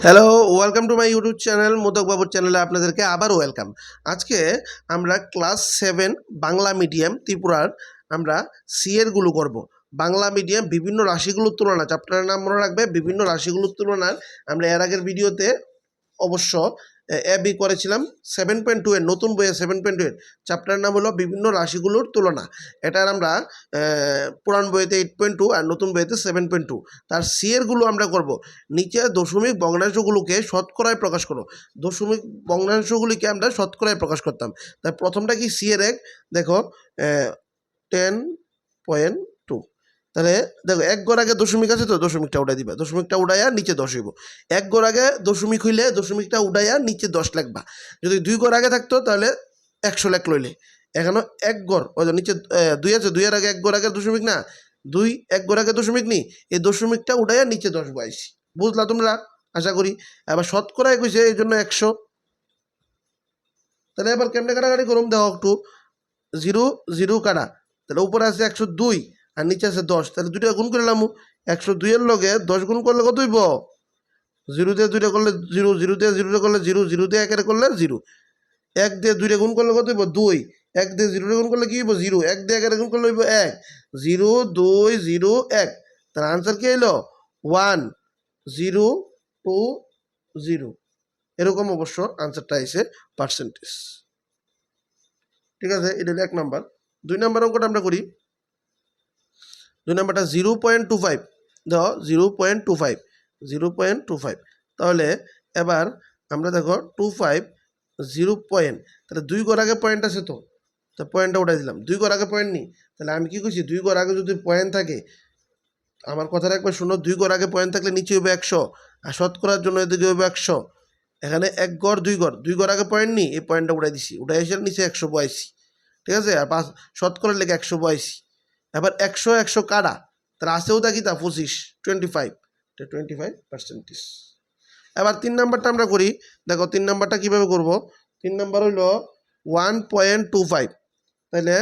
Hello, welcome to my YouTube channel modak বাবুর চ্যানেলে আপনাদেরকে আবার ওয়েলকাম। আজকে আমরা ক্লাস 7 বাংলা মিডিয়াম ত্রিপুরার আমরা সিএরগুলো করব। বাংলা মিডিয়াম বিভিন্ন রাশিগুলোর তুলনা, চ্যাপ্টারের নাম মনে রাখবে, বিভিন্ন রাশিগুলোর তুলনার আমরা এর আগের ভিডিওতে অবশ্য এ বি করেছিলাম 7.2 এর নতুন বইয়ে 7.2 এর চ্যাপ্টারের নাম হলো বিভিন্ন রাশিগুলোর তুলনা। এটার আমরা পুরান বইতে 8.2 আর নতুন বইতে 7.2। তার সি এরগুলো আমরা করব। নিচে দশমিক ভগ্নাংশগুলোকে শতকরায় প্রকাশ করো। দশমিক ভগ্নাংশগুলিকে আমরা শতকরায় প্রকাশ করতাম। তাই প্রথমটা কি সি এর এক, দেখো 10.2। তাহলে দেখো এক ঘর আগে দশমিক আছে তো দশমিকটা উঠাই দিবা, দশমিকটা উঠাইয়া নিচে 10 হইব। এক ঘর আগে দশমিক হইলে দশমিকটা উঠাইয়া নিচে 10 লিখবা। যদি দুই ঘর আগে থাকতো তাহলে 100 লেখ লইলে। এখানে এক ঘর ওই যে নিচে 2 আছে, 2 এর আগে এক ঘর আগে দশমিক না, 2 এক ঘর আগে দশমিক নি, এই দশমিকটা উঠাইয়া নিচে 10 বসাইছি। বুঝলা তোমরা? আশা করি। এবার শতকরায় কইছে এই জন্য 100। তাহলে এবার কেমনে কাটাকাটি করুম দেখো একটু, 0 0 কাটা, তাহলে উপরে আছে 102 আর নিচে আছে 10, তাহলে দুইটা গুণ করলাম। 102 এর লগে 10 গুণ করলে কত হইব? 0 দিয়ে 2টা করলে 0, 0 দিয়ে 0টা করলে 0, 0 দিয়ে 1 করলে 0, 1 দিয়ে 2টা গুণ করলে কত হইব? 2, 1 দিয়ে 0টা গুণ করলে কি হইব? 0, 1 দিয়ে 1 গুণ করলে হইব 1, 0 2 0 1। তার আনসার কি হইল? 1 0 2 0। এরকম অবশ্য আনসারটা আইছে পার্সেন্টেজ। ঠিক আছে, এটা হলো 1 নাম্বার। 2 নাম্বার অঙ্কটা আমরা করি। 2 নাম্বারটা 0.25, দেখো 0.25, 0.25। তাহলে এবার আমরা দেখো 25 0 পয়েন্ট, তাহলে 2 ঘর আগে পয়েন্ট আছে তো, তা পয়েন্টটা উঠাই দিলাম। 2 ঘর আগে পয়েন্ট নেই, তাহলে আমি কি করছি, 2 ঘর আগে যদি পয়েন্ট থাকে, আমার কথাটা একবার শুনো, 2 ঘর আগে পয়েন্ট থাকলে নিচে হবে 100, আর শতকরার জন্য এদিকে হবে 100। এখানে 1 ঘর 2 ঘর, 2 ঘর আগে পয়েন্ট নেই, এই পয়েন্টটা উঠাই দিছি, উঠাই এসে নিচে 100 বয়াইছি। ঠিক আছে, আর 5 শতকরার লেগে 100 বয়াইছি। এবার 100 100 কাটা, তাহলে আসেও দেখি তা 25 25, 25%। এবার 3 নাম্বারটা আমরা করি। দেখো 3 নাম্বারটা কীভাবে করব। 3 নাম্বার হইল 1.25, তাহলে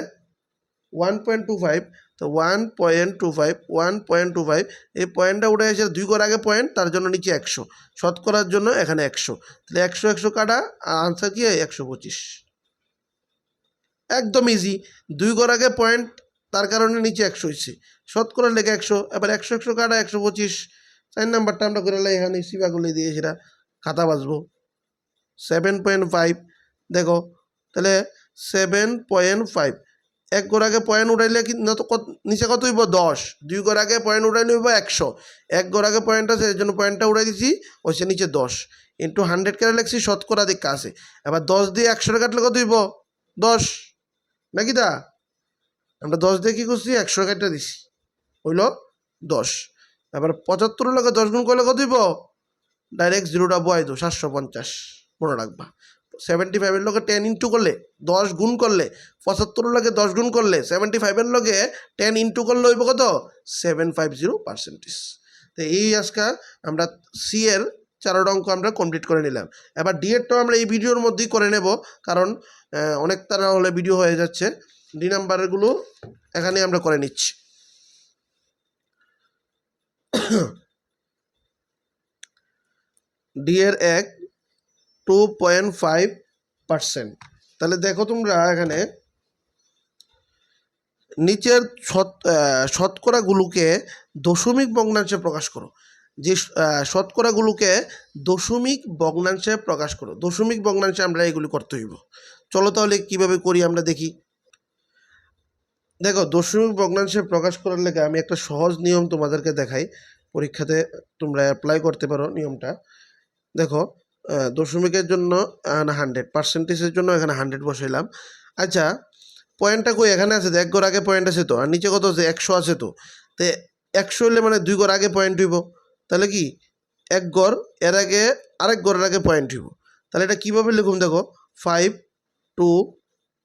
1.25, তো 1.25 1.25, এই পয়েন্টটা উঠে এসে 2 ঘর আগে পয়েন্ট, তার জন্য নিচে 100, শতকরার জন্য এখানে 100, তাহলে 100 100 কাটা, আর আনসার কি হয়? 125। একদম ইজি। 2 ঘর আগে পয়েন্ট, তার কারণে নিচে 100 হচ্ছে, শতকরা লেগে 100, এবার 100 100 কাটা 125। 4 নাম্বারটা আমরা করে লাই, এখানে সিবাগুলি দিয়ে সেটা খাতা বাঁচবো। 7.5, দেখো তাহলে 7.5, 1 ঘর আগে পয়েন্ট উঠাইলে না তো নিচে কত হইব? 10, 2 ঘর আগে পয়েন্ট উঠাইলে হইব 100, 1 ঘর আগে পয়েন্ট আছে এর জন্য পয়েন্টটা উঠাই দিছি, ওইসে নিচে 10 ইন্টু 100 করে লেখছি, শতকরা দিকে আছে। এবার 10 দিয়ে 100 কাটলে কত হইব? 10, নাকি দা? আমরা 10 দিয়ে কী করছি? 100 কাটা দিছি, হইল 10। এবার 75 লগে 10 গুণ করলে কত হইব? ডাইরেক্ট 0টা বয় দো, 750 মনে রাখবা। 75-এর লগে 10 ইন্টু করলে, 10 গুণ করলে, 75 লগে 10 গুণ করলে, 75-এর লগে 10 ইন্টু করলে হইব কত? 750%। তো এই আজকে আমরা সি এর 4 অঙ্ক আমরা কমপ্লিট করে নিলাম। এবার ডি এরটাও আমরা এই ভিডিওর মধ্যেই করে নেব, কারণ অনেক তারা হলে ভিডিও হয়ে যাচ্ছে। ডি নাম্বারগুলো এখানে আমরা করে নিচ্ছি। ডি এর 1 2.5%। তাহলে দেখো তোমরা এখানে নিচের শতকরাগুলোকে দশমিক ভগ্নাংশে প্রকাশ করো। যে শতকরাগুলোকে দশমিক ভগ্নাংশে প্রকাশ করো। দশমিক ভগ্নাংশে আমরা এগুলি করতে হইব। চলো তাহলে কীভাবে করি আমরা দেখি। দেখো দশমিক ভগ্নাংশে প্রকাশ করার লেগে আমি একটা সহজ নিয়ম তোমাদেরকে দেখাই, পরীক্ষাতে তোমরা অ্যাপ্লাই করতে পারো নিয়মটা। দেখো দশমিকের জন্য 100, পার্সেন্টেজের জন্য এখানে 100 বসাইলাম। আচ্ছা, পয়েন্টটা কই? এখানে আছে তো, 1 ঘর আগে পয়েন্ট আছে তো, আর নিচে কত আছে? 100 আছে তো। 100 হলে মানে 2 ঘর আগে পয়েন্ট হইব, তাহলে কি 1 ঘর এর আগে আরেক ঘরের আগে পয়েন্ট হইব। তাহলে এটা কীভাবে লিখুন? দেখো 5 2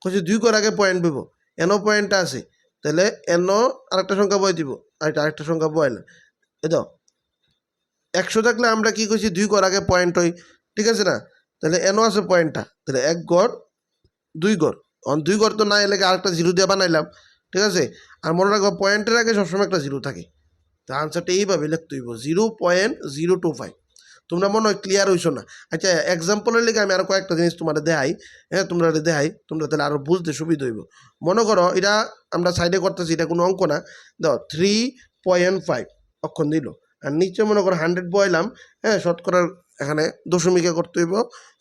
কইছে 2 ঘর আগে পয়েন্ট হইব, এনও পয়েন্টটা আছে, তাহলে এনও আরেকটা সংখ্যা বয় দিব, আরেকটা সংখ্যা বয়লাম। এ দাও 100 থাকলে আমরা কি করছি? 2 ঘর আগে পয়েন্ট হই, ঠিক আছে না? তাহলে এনও আছে পয়েন্টটা, তাহলে 1 ঘর 2 ঘর, 2 ঘর তো না এলে আরেকটা 0 দিয়ে বানাইলাম, ঠিক আছে? আর মনে রাখবো পয়েন্টের আগে সবসময় একটা 0 থাকে। তো আনসারটা এইভাবে লিখতে হইব 0.025। তোমরা মনে হয় ক্লিয়ার হইছো না। আচ্ছা এক্সাম্পলের লিগে আমি আরও কয়েকটা জিনিস তোমাদের দেখাই, হ্যাঁ তোমরা দেখাই, তোমরা তাহলে আরও বুঝতে সুবিধা হইব। মনে করো এটা আমরা সাইডে করতেছি, এটা কোনো অঙ্ক না, দাও 3.5 অক্ষণ দিল, আর নিচে মনে করো 100 বয়লাম, হ্যাঁ শতকরার এখানে দশমিকে করতে হইব,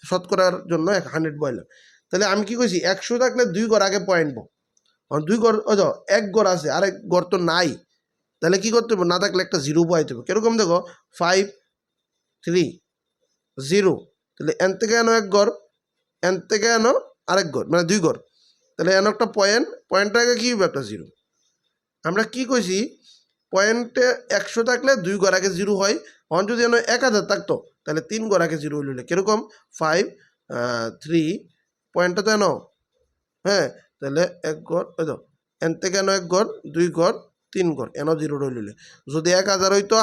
শতকরার জন্য 100 বয়লাম। তাহলে আমি কি কইছি 100 থাকলে 2 ঘর আগে পয়েন্ট, 2 ঘর ও যাও 1 ঘর আছে, আরেক ঘর তো নাই, তাহলে কি করতে হবে, না থাকলে একটা 0 বয়াইতে হবে। কিরকম দেখো 5 3 0, তাহলে এন থেকে এনো 1 ঘর, এন থেকে এনো আরেক ঘর, মানে 2 ঘর, তাহলে এনো একটা পয়েন্টের আগে কি হবে, একটা 0। আমরা কি কইছি পয়েন্টে 100 থাকলে 2 ঘর আগে 0 হয়, অন যদি এনো 1000 থাকতো তাহলে 3 ঘর আগে 0 হইলে কিরকম 5 3 পয়েন্টটা তো এনো, হ্যাঁ তাহলে 1 ঘর ওই তো এন থেকে এনো 1 ঘর 2 ঘর 3 ঘর এনো 0 রইলে, যদি 1000 হইতো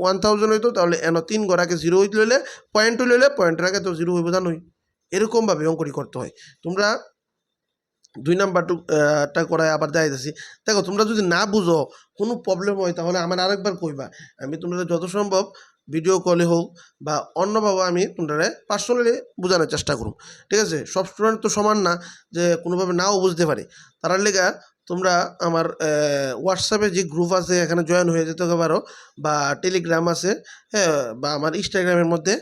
1000 হইতো তাহলে এনো 3 ঘর আগে 0 হইলে পয়েন্ট হইলে পয়েন্টের আগে তো 0 হইব জানোই। এরকমভাবে অঙ্কটি করতে হয়। তোমরা 2 নাম্বারটা করায় আবার দেখাইতেছি। দেখো তোমরা যদি না বুঝো, কোনো প্রবলেম হয়, তাহলে আমার আরেকবার কইবা, আমি তোমরা যত সম্ভব ভিডিও কলে হোক বা অন্যভাবে আমি তোমরা পার্সোনালি বোঝানোর চেষ্টা করুন, ঠিক আছে। সব স্টুডেন্ট তো সমান না যে কোনোভাবে নাও বুঝতে পারে, তার লেগা তোমরা আমার হোয়াটসঅ্যাপে যে গ্রুপ আছে এখানে জয়েন হয়ে যেতে পারো, বা টেলিগ্রাম আছে, হ্যাঁ বা আমার ইনস্টাগ্রামের মধ্যে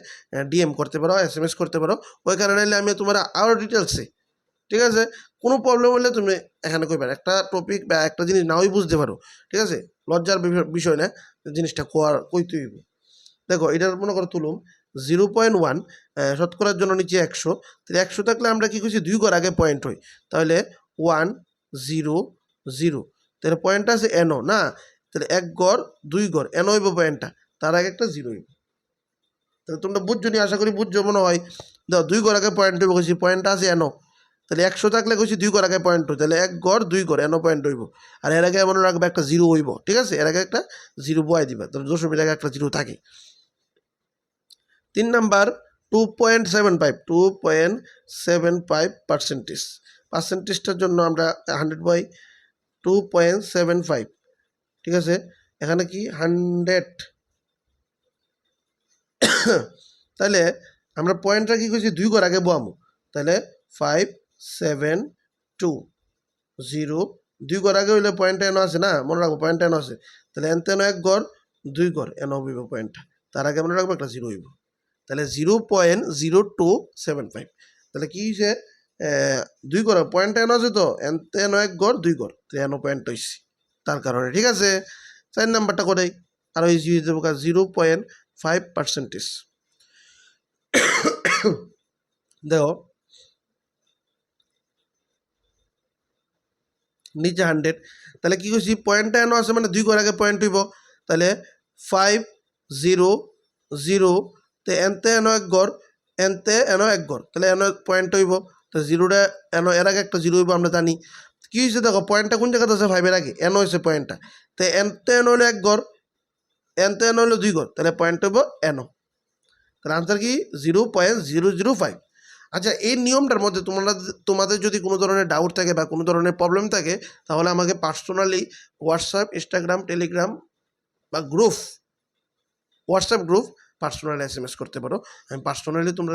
ডিএম করতে পারো, SMS করতে পারো, ওইখানে নাইলে আমি তোমার আরও ডিটেলসে, ঠিক আছে, কোনো প্রবলেম হলে তুমি এখানে কইবার, একটা টপিক বা একটা জিনিস নাওই বুঝতে পারো, ঠিক আছে, লজ্জার বিষয় না, জিনিসটা কইতে হইব। দেখো এটার মনে করো তুলুম 0.1 শতকরার জন্য নিচে 100, তাহলে 100 থাকলে আমরা কি করছি 2 ঘর আগে পয়েন্ট হই, তাহলে 1 0 0, তাহলে পয়েন্টটা আছে এনো না, তাহলে 1 ঘর 2 ঘর এনো হইব পয়েন্টটা, তার আগে একটা 0 হইব। তাহলে তোমরা বুঝছো নি, আশা করি বুঝছো মনে হয়। দাও 2 ঘর আগে পয়েন্ট হইব, কইছি পয়েন্টটা আছে এনো, তাহলে 100 থাকলে কইছি 2 ঘর আগে পয়েন্ট হই, তাহলে 1 ঘর 2 ঘর এনো পয়েন্ট হইব, আর এর আগে মনে রাখবে একটা 0 হইব, ঠিক আছে, এর আগে একটা 0 বয়াই দিবা, তাহলে দশমিক আগে একটা 0 থাকে। 3 নাম্বার 2.75 পার্সেন্টেজটার জন্য আমরা 100/2.75, ঠিক আছে, এখানে কি 100, তাহলে আমরা পয়েন্টটা কি করছি 2 ঘর আগে বয়ামু, তাহলে 5 7 2 0, 2 ঘর আগে হইলে পয়েন্টটা এনো আছে না, মনে রাখবো পয়েন্টটা এনো আছে, তাহলে এনতে এনো 1 ঘর 2 ঘর এনো হইব পয়েন্টটা, তার আগে মনে রাখবো একটা 0 হইব, তাহলে 0.0275, তাহলে কি হয়েছে 2 ঘর পয়েন্টটা এনো আছে, তো এনতে এনো 1 ঘর 2 ঘর, তো এনো পয়েন্ট হয়েছে তার কারণে, ঠিক আছে। 4 নাম্বারটা করে আরো ইজি হয়ে যাবো 0.5%, দেখো নিচে 100, তাহলে কি করছি পয়েন্টটা এনো আছে মানে 2 ঘর আগে পয়েন্ট হইব, তাহলে 5 0 0, তো এনতে এনো 1 ঘর এনতে এনো 1 ঘর, তাহলে এনো পয়েন্ট হইব, তো 0টা এনো এর আগে একটা 0 হইব আমরা জানি। কি হয়েছে দেখো পয়েন্টটা কোন জায়গাতে আছে 5 এর আগে, এনো হয়েছে পয়েন্টটা, তো এনতে এনো হলো 1 ঘর এনতে এনো হলো 2 ঘর, তাহলে পয়েন্ট হইব এনো, তাহলে আনসার কি 0.005। আচ্ছা এই নিয়মটার মধ্যে তোমাদের যদি কোনো ধরনের ডাউট থাকে বা কোনো ধরনের প্রবলেম থাকে, তাহলে আমাকে পার্সোনালি হোয়াটসঅ্যাপ ইনস্টাগ্রাম টেলিগ্রাম বা হোয়াটসঅ্যাপ গ্রুপ পার্সোনালি SMS করতে পারো, আমি পার্সোনালি তোমরা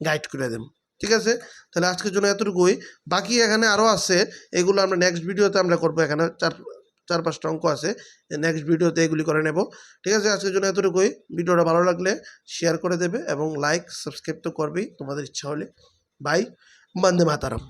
গাইড করে দেব, ঠিক আছে। তাহলে আজকের জন্য এতটুকুই, বাকি এখানে আরও আছে, এগুলো আমরা নেক্সট ভিডিওতে আমরা করবো, এখানে 4-5টা অঙ্ক আছে, নেক্সট ভিডিওতে এগুলি করে নেব, ঠিক আছে। আজকের জন্য এতটুকুই, ভিডিওটা ভালো লাগলে শেয়ার করে দেবে এবং লাইক সাবস্ক্রাইব তো করবেই তোমাদের ইচ্ছা হলে। বাই, বন্দে মাতারাম।